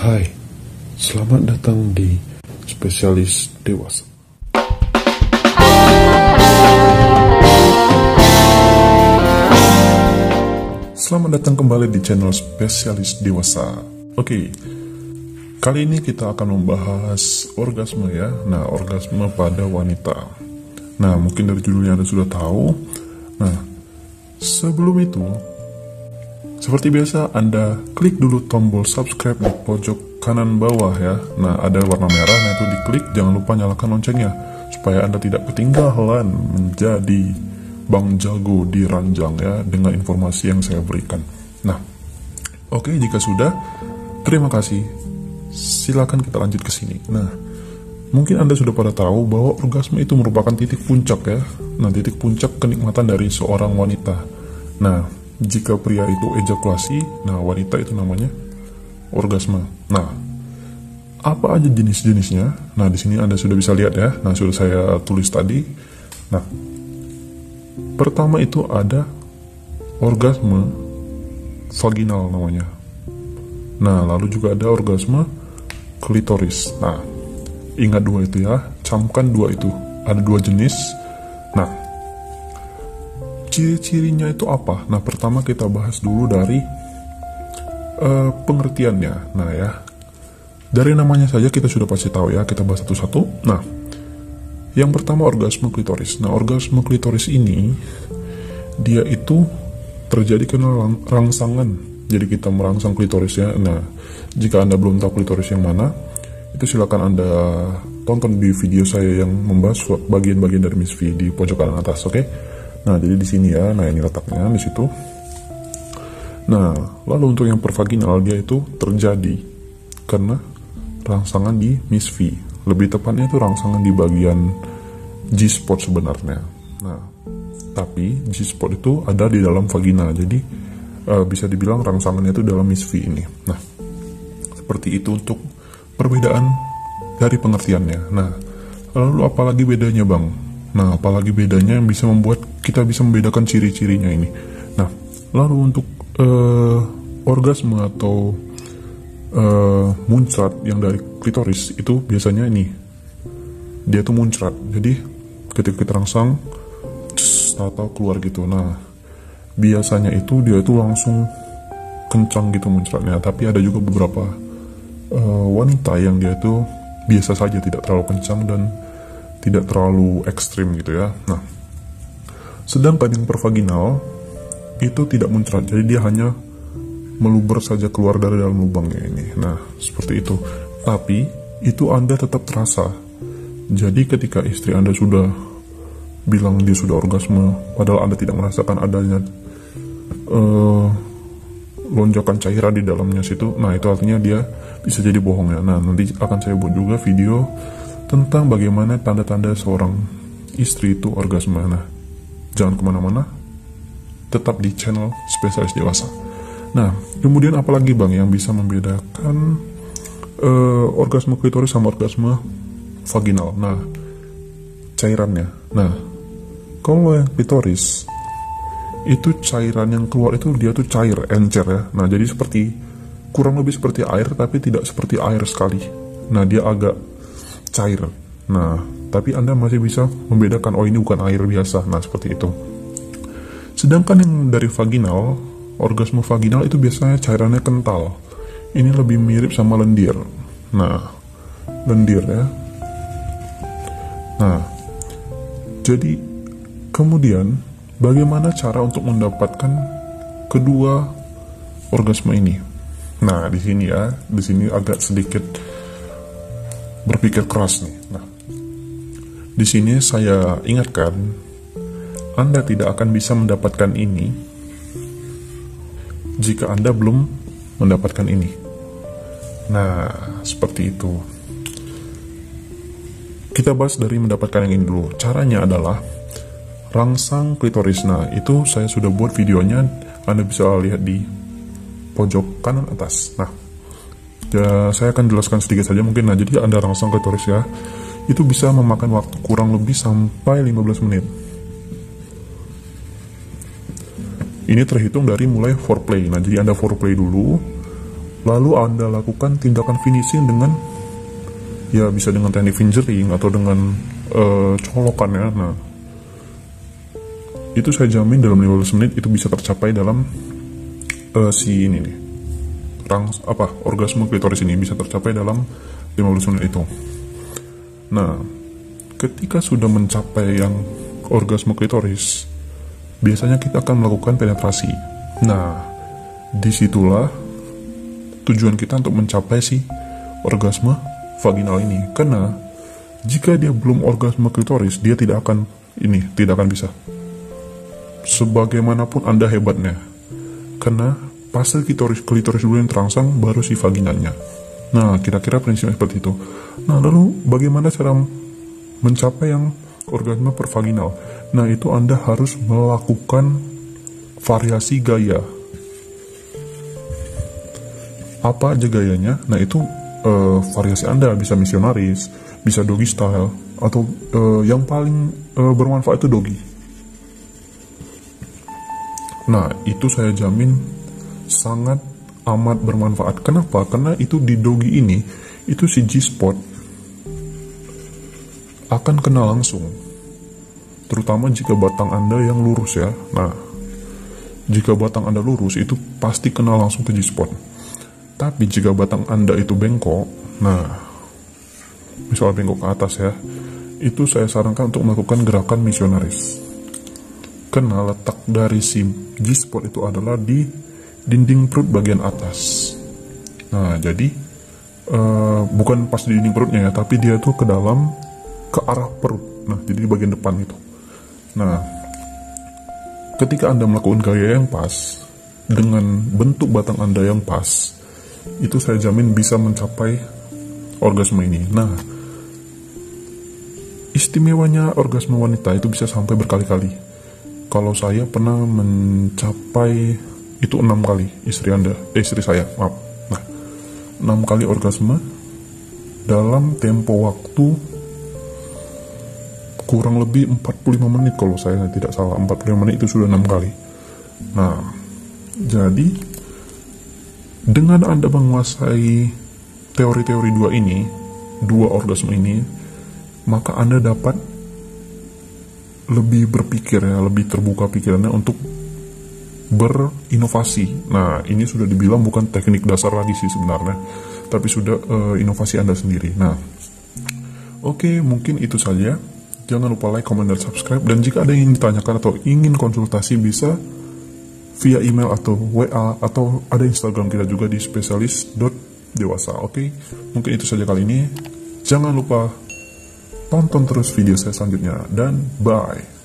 Hai, selamat datang di Spesialis Dewasa. Selamat datang kembali di channel Spesialis Dewasa. Oke, kali ini kita akan membahas orgasme ya. Nah, orgasme pada wanita. Nah, mungkin dari judulnya Anda sudah tahu. Nah, sebelum itu, seperti biasa, Anda klik dulu tombol subscribe di pojok kanan bawah ya. Nah, ada warna merah, nah itu diklik. Jangan lupa nyalakan loncengnya, supaya Anda tidak ketinggalan menjadi Bang Jago di ranjang ya, dengan informasi yang saya berikan. Nah, oke, jika sudah, terima kasih. Silakan kita lanjut ke sini. Nah, mungkin Anda sudah pada tahu bahwa orgasme itu merupakan titik puncak ya. Nah, titik puncak kenikmatan dari seorang wanita. Nah, jika pria itu ejakulasi, nah wanita itu namanya orgasme. Nah, apa aja jenis-jenisnya? Nah, di sini Anda sudah bisa lihat ya. Nah, sudah saya tulis tadi. Nah, pertama itu ada orgasme vaginal namanya. Nah, lalu juga ada orgasme klitoris. Nah, ingat dua itu ya, camkan dua itu. Ada dua jenis. Nah, ciri-cirinya itu apa? Nah, pertama kita bahas dulu dari pengertiannya. Nah ya, dari namanya saja kita sudah pasti tahu ya. Kita bahas satu-satu. Nah, yang pertama orgasme klitoris. Nah, orgasme klitoris ini dia itu terjadi karena rangsangan. Jadi kita merangsang klitoris ya. Nah, jika Anda belum tahu klitoris yang mana, itu silakan Anda tonton di video saya yang membahas bagian-bagian dari Miss V di pojok kanan atas, oke? Nah, jadi di sini ya. Nah, ini letaknya di situ. Nah, lalu untuk yang pervaginal, dia itu terjadi karena rangsangan di Miss V. Lebih tepatnya itu rangsangan di bagian G-spot sebenarnya. Nah, tapi G-spot itu ada di dalam vagina. Jadi bisa dibilang rangsangannya itu dalam Miss V ini. Nah, seperti itu untuk perbedaan dari pengertiannya. Nah, lalu apalagi bedanya, Bang? Nah, apalagi bedanya yang bisa membuat kita bisa membedakan ciri-cirinya ini. Nah, lalu untuk orgasme atau muncrat yang dari klitoris itu biasanya ini, dia tuh muncrat. Jadi ketika kita rangsang, atau keluar gitu. Nah, biasanya itu dia itu langsung kencang gitu muncratnya. Tapi ada juga beberapa wanita yang dia tuh biasa saja, tidak terlalu kencang dan tidak terlalu ekstrim gitu ya. Nah, sedangkan yang pervaginal itu tidak muncrat, jadi dia hanya meluber saja keluar dari dalam lubangnya ini. Nah, seperti itu. Tapi itu Anda tetap terasa. Jadi ketika istri Anda sudah bilang dia sudah orgasme, padahal Anda tidak merasakan adanya lonjakan cairan di dalamnya situ, nah itu artinya dia bisa jadi bohong ya. Nah, nanti akan saya buat juga video tentang bagaimana tanda-tanda seorang istri itu orgasme. Nah, jangan kemana-mana, tetap di channel Spesialis Dewasa. Nah, kemudian apalagi Bang yang bisa membedakan orgasme klitoris sama orgasme vaginal? Nah, cairannya. Nah, kalau yang klitoris itu cairan yang keluar itu dia tuh cair, encer ya. Nah, jadi seperti kurang lebih seperti air, tapi tidak seperti air sekali. Nah, dia agak cair. Nah, tapi Anda masih bisa membedakan, oh ini bukan air biasa. Nah, seperti itu. Sedangkan yang dari vaginal, orgasme vaginal itu biasanya cairannya kental. Ini lebih mirip sama lendir. Nah, lendir ya. Nah, jadi kemudian bagaimana cara untuk mendapatkan kedua orgasme ini? Nah, di sini ya, di sini agak sedikit berpikir keras nih. Nah, di sini saya ingatkan, Anda tidak akan bisa mendapatkan ini jika Anda belum mendapatkan ini. Nah, seperti itu. Kita bahas dari mendapatkan yang ini dulu. Caranya adalah rangsang klitoris. Nah, itu saya sudah buat videonya, Anda bisa lihat di pojok kanan atas. Nah, ya, saya akan jelaskan sedikit saja mungkin. Nah, jadi Anda rangsang klitoris ya, itu bisa memakan waktu kurang lebih sampai 15 menit. Ini terhitung dari mulai foreplay. Nah, jadi Anda foreplay dulu, lalu Anda lakukan tindakan finishing dengan, ya bisa dengan teknik fingering atau dengan colokan ya. Nah, itu saya jamin dalam 15 menit itu bisa tercapai dalam si ini nih, orgasme klitoris ini bisa tercapai dalam 15 menit itu. Nah, ketika sudah mencapai yang orgasme klitoris, biasanya kita akan melakukan penetrasi. Nah, disitulah tujuan kita untuk mencapai si orgasme vaginal ini. Karena jika dia belum orgasme klitoris, dia tidak akan bisa. Sebagaimanapun Anda hebatnya, karena fase klitoris dulu yang terangsang, baru si vaginanya. Nah, kira-kira prinsipnya seperti itu. Nah, lalu bagaimana cara mencapai yang orgasme pervaginal? Nah, itu Anda harus melakukan variasi gaya. Apa aja gayanya? Nah, itu variasi Anda bisa misionaris, bisa doggy style, atau yang paling bermanfaat itu doggy. Nah, itu saya jamin sangat amat bermanfaat. Kenapa? Karena itu di doggy ini, itu si G-spot akan kena langsung, terutama jika batang Anda yang lurus ya. Nah, jika batang Anda lurus, itu pasti kena langsung ke G-spot. Tapi jika batang Anda itu bengkok, nah, misal bengkok ke atas ya, itu saya sarankan untuk melakukan gerakan misionaris. Karena letak dari si G-spot itu adalah di dinding perut bagian atas. Nah, jadi bukan pas di dinding perutnya ya, tapi dia tuh ke dalam, ke arah perut. Nah, jadi di bagian depan itu. Nah, ketika Anda melakukan gaya yang pas dengan bentuk batang Anda yang pas, itu saya jamin bisa mencapai orgasme ini. Nah, istimewanya orgasme wanita itu bisa sampai berkali-kali. Kalau saya pernah mencapai itu 6 kali, istri saya, maaf. Nah, 6 kali orgasme dalam tempo waktu kurang lebih 45 menit kalau saya tidak salah. 45 menit itu sudah 6 kali. Nah, jadi dengan Anda menguasai teori-teori dua orgasme ini, maka Anda dapat lebih berpikir ya, lebih terbuka pikirannya untuk berinovasi. Nah, ini sudah dibilang bukan teknik dasar lagi sih sebenarnya, tapi sudah inovasi Anda sendiri. Nah, oke, mungkin itu saja. Jangan lupa like, comment, dan subscribe. Dan jika ada yang ingin ditanyakan atau ingin konsultasi, bisa via email atau WA, atau ada Instagram kita juga di spesialis.dewasa. Oke, mungkin itu saja kali ini. Jangan lupa tonton terus video saya selanjutnya, dan bye.